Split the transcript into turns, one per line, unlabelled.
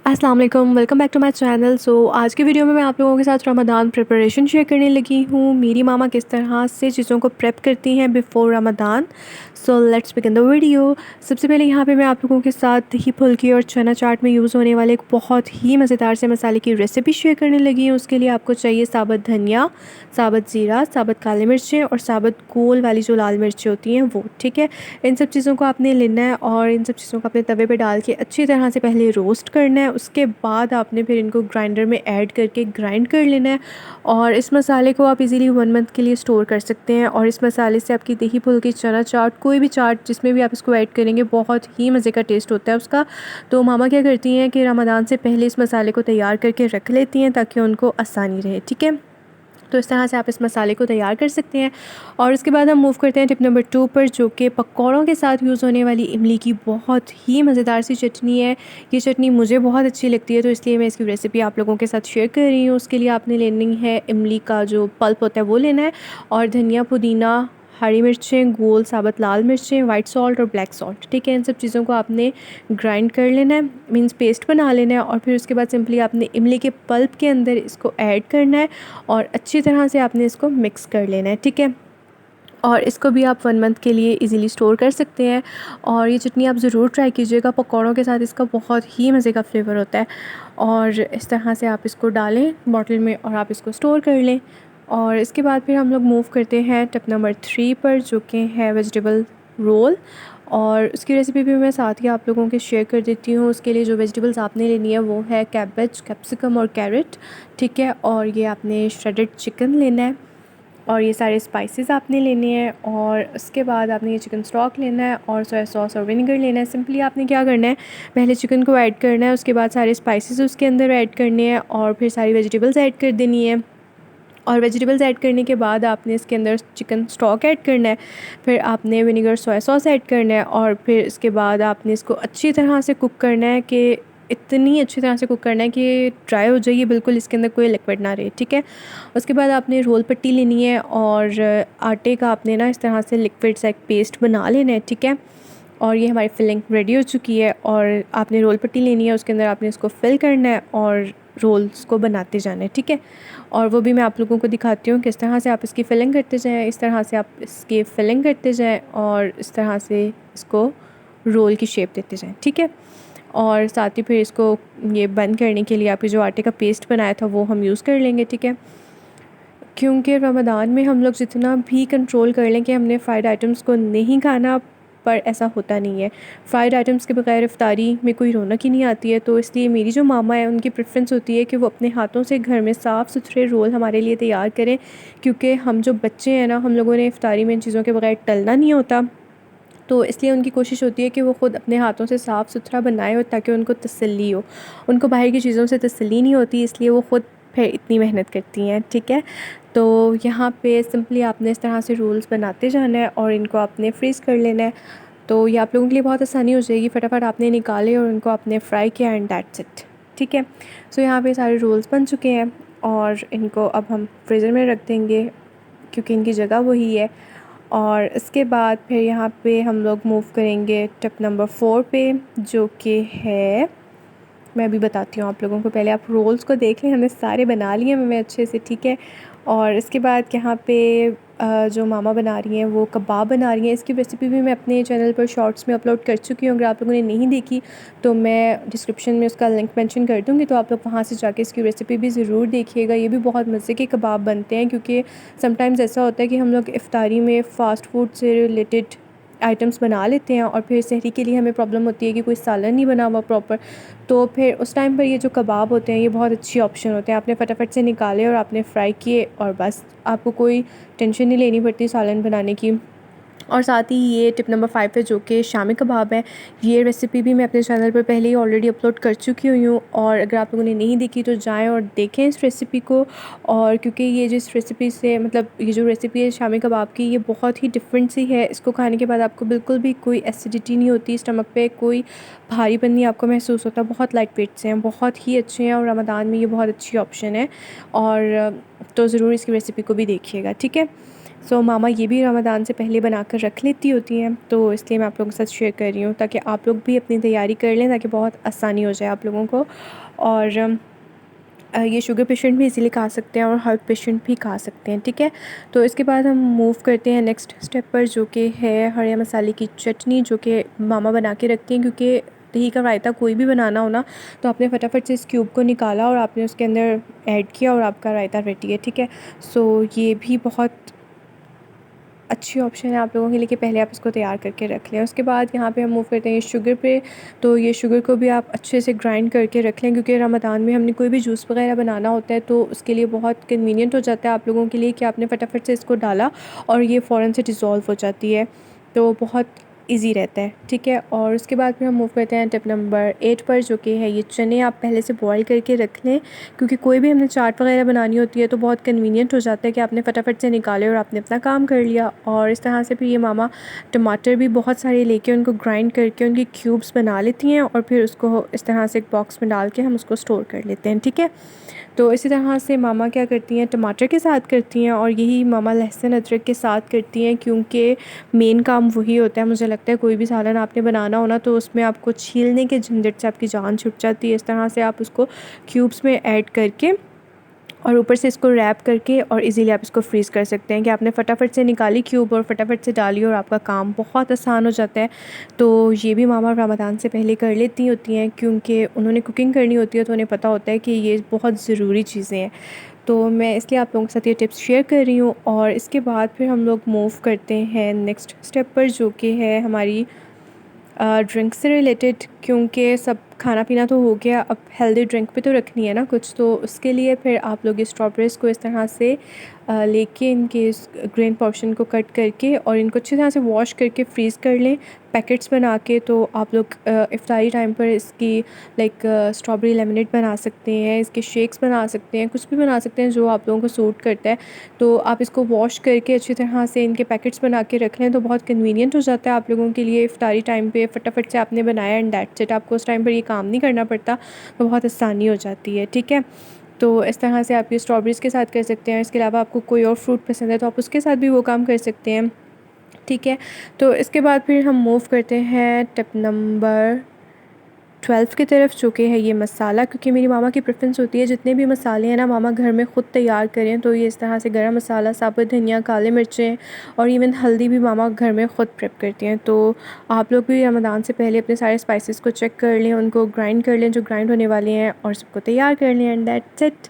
अस्सलाम वालेकुम, welcome back to my channel. आज की वीडियो में मैं आप लोगों के साथ रमज़ान प्रिपरेशन शेयर करने लगी हूँ। मेरी मामा किस तरह से चीज़ों को प्रेप करती हैं before Ramzan. Let's begin the video. सबसे पहले यहाँ पे मैं आप लोगों के साथ दही फुल्की और चना चाट में यूज़ होने वाले एक बहुत ही मज़ेदार से मसाले की रेसिपी शेयर करने लगी हूँ। उसके लिए आपको चाहिए साबुत धनिया, साबुत ज़ीरा, साबुत काली मिर्चें और साबुत गोल वाली जो लाल मिर्चें होती हैं वो, ठीक है। इन सब चीज़ों को आपने लेना है और इन सब चीज़ों को अपने तवे पे डाल के अच्छी तरह से पहले रोस्ट करना है। उसके बाद आपने फिर इनको ग्राइंडर में ऐड करके ग्राइंड कर लेना है और इस मसाले को आप इजीली 1 मंथ के लिए स्टोर कर सकते हैं। और इस मसाले से आपकी दही फुल्की, चना चाट, कोई भी चाट जिसमें भी आप इसको ऐड करेंगे बहुत ही मज़े का टेस्ट होता है उसका। तो मामा क्या करती हैं कि रमज़ान से पहले इस मसाले को तैयार करके रख लेती हैं ताकि उनको आसानी रहे, ठीक है। तो इस तरह से आप इस मसाले को तैयार कर सकते हैं। और उसके बाद हम मूव करते हैं टिप नंबर 2 पर, जो कि पकौड़ों के साथ यूज़ होने वाली इमली की बहुत ही मज़ेदार सी चटनी है। ये चटनी मुझे बहुत अच्छी लगती है तो इसलिए मैं इसकी रेसिपी आप लोगों के साथ शेयर कर रही हूँ। उसके लिए आपने लेनी है इमली का जो पल्प होता है वो लेना है और धनिया, पुदीना, हरी मिर्चें, गोल साबुत लाल मिर्चें, वाइट सॉल्ट और ब्लैक सॉल्ट, ठीक है। इन सब चीज़ों को आपने ग्राइंड कर लेना है, मीन्स पेस्ट बना लेना है। और फिर उसके बाद सिंपली आपने इमली के पल्प के अंदर इसको ऐड करना है और अच्छी तरह से आपने इसको मिक्स कर लेना है, ठीक है। और इसको भी आप 1 मंथ के लिए इजीली स्टोर कर सकते हैं। और ये चटनी आप ज़रूर ट्राई कीजिएगा, पकौड़ों के साथ इसका बहुत ही मज़े का फ्लेवर होता है। और इस तरह से आप इसको डालें बॉटल में और आप इसको स्टोर कर लें। और इसके बाद फिर हम लोग मूव करते हैं टिप नंबर 3 पर, जो कि है वेजिटेबल रोल। और उसकी रेसिपी भी मैं साथ ही आप लोगों के शेयर कर देती हूँ। उसके लिए जो वेजिटेबल्स आपने लेनी है वो है कैबेज, कैप्सिकम और कैरेट, ठीक है। और ये आपने श्रेडेड चिकन लेना है और ये सारे स्पाइसेस आपने लेने हैं। और उसके बाद आपने ये चिकन स्टॉक लेना है और सोया सॉस और विनेगर लेना है। सिंपली आपने क्या करना है, पहले चिकन को ऐड करना है, उसके बाद सारे स्पाइसेस उसके अंदर ऐड करने हैं और फिर सारी वेजिटेबल्स ऐड कर देनी है। और वेजिटेबल्स ऐड करने के बाद आपने इसके अंदर चिकन स्टॉक ऐड करना है, फिर आपने विनेगर सोया सॉस ऐड करना है और फिर इसके बाद आपने इसको अच्छी तरह से कुक करना है कि इतनी अच्छी तरह से कुक करना है कि ड्राई हो जाए, बिल्कुल इसके अंदर कोई लिक्विड ना रहे, ठीक है। उसके बाद आपने रोल पट्टी लेनी है और आटे का आपने ना इस तरह से लिक्विड सा एक पेस्ट बना लेना है, ठीक है। और ये हमारी फिलिंग रेडी हो चुकी है और आपने रोल पट्टी लेनी है, उसके अंदर आपने इसको फिल करना है और रोल्स को बनाते जाना है, ठीक है। और वो भी मैं आप लोगों को दिखाती हूँ किस तरह से आप इसकी फिलिंग करते जाएँ। इस तरह से आप इसकी फिलिंग करते जाएँ और इस तरह से इसको रोल की शेप देते जाएँ, ठीक है। और साथ ही फिर इसको ये बंद करने के लिए आपके जो आटे का पेस्ट बनाया था वो हम यूज़ कर लेंगे, ठीक है। क्योंकि रमज़ान में हम लोग जितना भी कंट्रोल कर लें कि हमने फ्राइड आइटम्स को नहीं खाना, पर ऐसा होता नहीं है। फ्राइड आइटम्स के बगैर इफ्तारी में कोई रौनक ही नहीं आती है। तो इसलिए मेरी जो मामा है उनकी प्रेफरेंस होती है कि वो अपने हाथों से घर में साफ़ सुथरे रोल हमारे लिए तैयार करें, क्योंकि हम जो बच्चे हैं ना, हम लोगों ने इफ्तारी में इन चीज़ों के बगैर टलना नहीं होता। तो इसलिए उनकी कोशिश होती है कि वो ख़ुद अपने हाथों से साफ़ सुथरा बनाए और ताकि उनको तसल्ली हो। उनको बाहर की चीज़ों से तसल्ली नहीं होती, इसलिए वो ख़ुद फिर इतनी मेहनत करती हैं, ठीक है। तो यहाँ पे सिंपली आपने इस तरह से रोल्स बनाते जाना है और इनको आपने फ्रीज़ कर लेना है। तो ये आप लोगों के लिए बहुत आसानी हो जाएगी, फटाफट आपने निकाले और उनको आपने फ्राई किया एंड दैट्स इट, ठीक है। यहाँ पे सारे रोल्स बन चुके हैं और इनको अब हम फ्रीज़र में रख देंगे क्योंकि इनकी जगह वही है। और इसके बाद फिर यहाँ पे हम लोग मूव करेंगे टिप नंबर 4 पे, जो कि है, मैं अभी बताती हूँ आप लोगों को। पहले आप रोल्स को देख लें, हमने सारे बना लिए मैं अच्छे से, ठीक है। और इसके बाद यहाँ पे जो मामा बना रही हैं वो कबाब बना रही हैं। इसकी रेसिपी भी मैं अपने चैनल पर शॉर्ट्स में अपलोड कर चुकी हूँ। अगर आप लोगों ने नहीं देखी तो मैं डिस्क्रिप्शन में उसका लिंक मेंशन कर दूँगी, तो आप लोग वहाँ से जाके इसकी रेसिपी भी ज़रूर देखिएगा। ये भी बहुत मज़े के कबाब बनते हैं, क्योंकि समटाइम्स ऐसा होता है कि हम लोग इफ्तारी में फ़ास्ट फूड से रिलेटेड आइटम्स बना लेते हैं और फिर सहरी के लिए हमें प्रॉब्लम होती है कि कोई सालन नहीं बना हुआ प्रॉपर। तो फिर उस टाइम पर ये जो कबाब होते हैं ये बहुत अच्छी ऑप्शन होते हैं। आपने फटाफट से निकाले और आपने फ्राई किए और बस आपको कोई टेंशन नहीं लेनी पड़ती सालन बनाने की। और साथ ही ये टिप नंबर 5 है, जो कि शामी कबाब है। ये रेसिपी भी मैं अपने चैनल पर पहले ही ऑलरेडी अपलोड कर चुकी हुई हूँ और अगर आप लोगों ने नहीं देखी तो जाएं और देखें इस रेसिपी को। और क्योंकि ये जिस रेसिपी से, मतलब ये जो रेसिपी है शामी कबाब की, ये बहुत ही डिफरेंट सी है। इसको खाने के बाद आपको बिल्कुल भी कोई एसिडिटी नहीं होती स्टमक पे, कोई भारीपन नहीं आपको महसूस होता। बहुत लाइट वेट से हैं, बहुत ही अच्छे हैं और रमज़ान में ये बहुत अच्छी ऑप्शन है। और तो ज़रूर इसकी रेसिपी को भी देखिएगा, ठीक है। सो मामा ये भी रमज़ान से पहले बना कर रख लेती होती हैं, तो इसलिए मैं आप लोगों के साथ शेयर कर रही हूँ ताकि आप लोग भी अपनी तैयारी कर लें, ताकि बहुत आसानी हो जाए आप लोगों को। और ये शुगर पेशेंट भी इजीली खा सकते हैं और हार्ट पेशेंट भी खा सकते हैं, ठीक है। तो इसके बाद हम मूव करते हैं नेक्स्ट स्टेप पर, जो कि है हरे मसाले की चटनी, जो कि मामा बना के रखती हैं। क्योंकि दही का रायता कोई भी बनाना हो ना, तो आपने फटाफट से इस क्यूब को निकाला और आपने उसके अंदर ऐड किया और आपका रायता रेडी है, ठीक है। सो ये भी बहुत अच्छी ऑप्शन है आप लोगों के लिए कि पहले आप इसको तैयार करके रख लें। उसके बाद यहाँ पे हम मूव करते हैं शुगर पे। तो ये शुगर को भी आप अच्छे से ग्राइंड करके रख लें, क्योंकि रमज़ान में हमने कोई भी जूस वगैरह बनाना होता है तो उसके लिए बहुत कन्वीनियंट हो जाता है आप लोगों के लिए कि आपने फटाफट से इसको डाला और ये फ़ौरन से डिज़ोल्व हो जाती है, तो बहुत ईज़ी रहता है, ठीक है। और उसके बाद फिर हम मूव करते हैं टिप नंबर 8 पर, जो कि है ये चने आप पहले से बॉईल करके रख लें। क्योंकि कोई भी हमने चाट वगैरह बनानी होती है तो बहुत कन्वीनियंट हो जाता है कि आपने फटाफट से निकाले और आपने अपना काम कर लिया। और इस तरह से फिर ये मामा टमाटर भी बहुत सारे लेके उनको ग्राइंड करके उनकी क्यूब्स बना लेती हैं और फिर उसको इस तरह से एक बॉक्स में डाल के हम उसको स्टोर कर लेते हैं, ठीक है। तो इसी तरह से मामा क्या करती हैं, टमाटर के साथ करती हैं, और यही मामा लहसुन अदरक के साथ करती हैं, क्योंकि मेन काम वही होता है। मुझे लगता है कोई भी सालन आपने बनाना हो ना, तो उसमें आपको छीलने के झंझट से आपकी जान छुट जाती है। इस तरह से आप उसको क्यूब्स में ऐड करके और ऊपर से इसको रैप करके और इजीली आप इसको फ्रीज़ कर सकते हैं कि आपने फटाफट से निकाली क्यूब और फटाफट से डाली और आपका काम बहुत आसान हो जाता है। तो ये भी मामा रमज़ान से पहले कर लेती होती हैं, क्योंकि उन्होंने कुकिंग करनी होती है तो उन्हें पता होता है कि ये बहुत ज़रूरी चीज़ें हैं। तो मैं इसलिए आप लोगों के साथ ये टिप्स शेयर कर रही हूँ। और इसके बाद फिर हम लोग मूव करते हैं नेक्स्ट स्टेप पर, जो कि है हमारी ड्रिंक से रिलेटेड। क्योंकि सब खाना पीना तो हो गया, अब हेल्दी ड्रिंक भी तो रखनी है ना कुछ, तो उसके लिए फिर आप लोग ये स्ट्रॉबेरीज़ को इस तरह से लेके इनके इस ग्रेन पोर्शन को कट करके और इनको अच्छी तरह से वॉश करके फ्रीज़ कर लें पैकेट्स बना के। तो आप लोग इफ्तारी टाइम पर इसकी लाइक स्ट्रॉबेरी लेमनेड बना सकते हैं, इसके शेक्स बना सकते हैं, कुछ भी बना सकते हैं जो आप लोगों को सूट करता है। तो आप इसको वॉश करके अच्छी तरह से इनके पैकेट्स बना के रख लें तो बहुत कन्वीनियंट हो जाता है आप लोगों के लिए। इफ्तारी टाइम पे फटाफट से आपने बनाया एंड दैट्स इट, आपको उस टाइम पर ये काम नहीं करना पड़ता, तो बहुत आसानी हो जाती है, ठीक है। तो इस तरह से आप ये स्ट्रॉबेरीज़ के साथ कर सकते हैं। इसके अलावा आपको कोई और फ्रूट पसंद है तो आप उसके साथ भी वो काम कर सकते हैं, ठीक है। तो इसके बाद फिर हम मूव करते हैं टिप नंबर 12 की तरफ, जो कि है ये मसाला। क्योंकि मेरी मामा की प्रेफरेंस होती है जितने भी मसाले हैं ना मामा घर में ख़ुद तैयार करें। तो ये इस तरह से गरम मसाला, साबुत धनिया, काले मिर्चें और इवन हल्दी भी मामा घर में ख़ुद प्रेप करती हैं। तो आप लोग भी रमज़ान से पहले अपने सारे स्पाइसेस को चेक कर लें, उनको ग्राइंड कर लें जो ग्राइंड होने वाले हैं और सबको तैयार कर लें एंड दैट्स इट।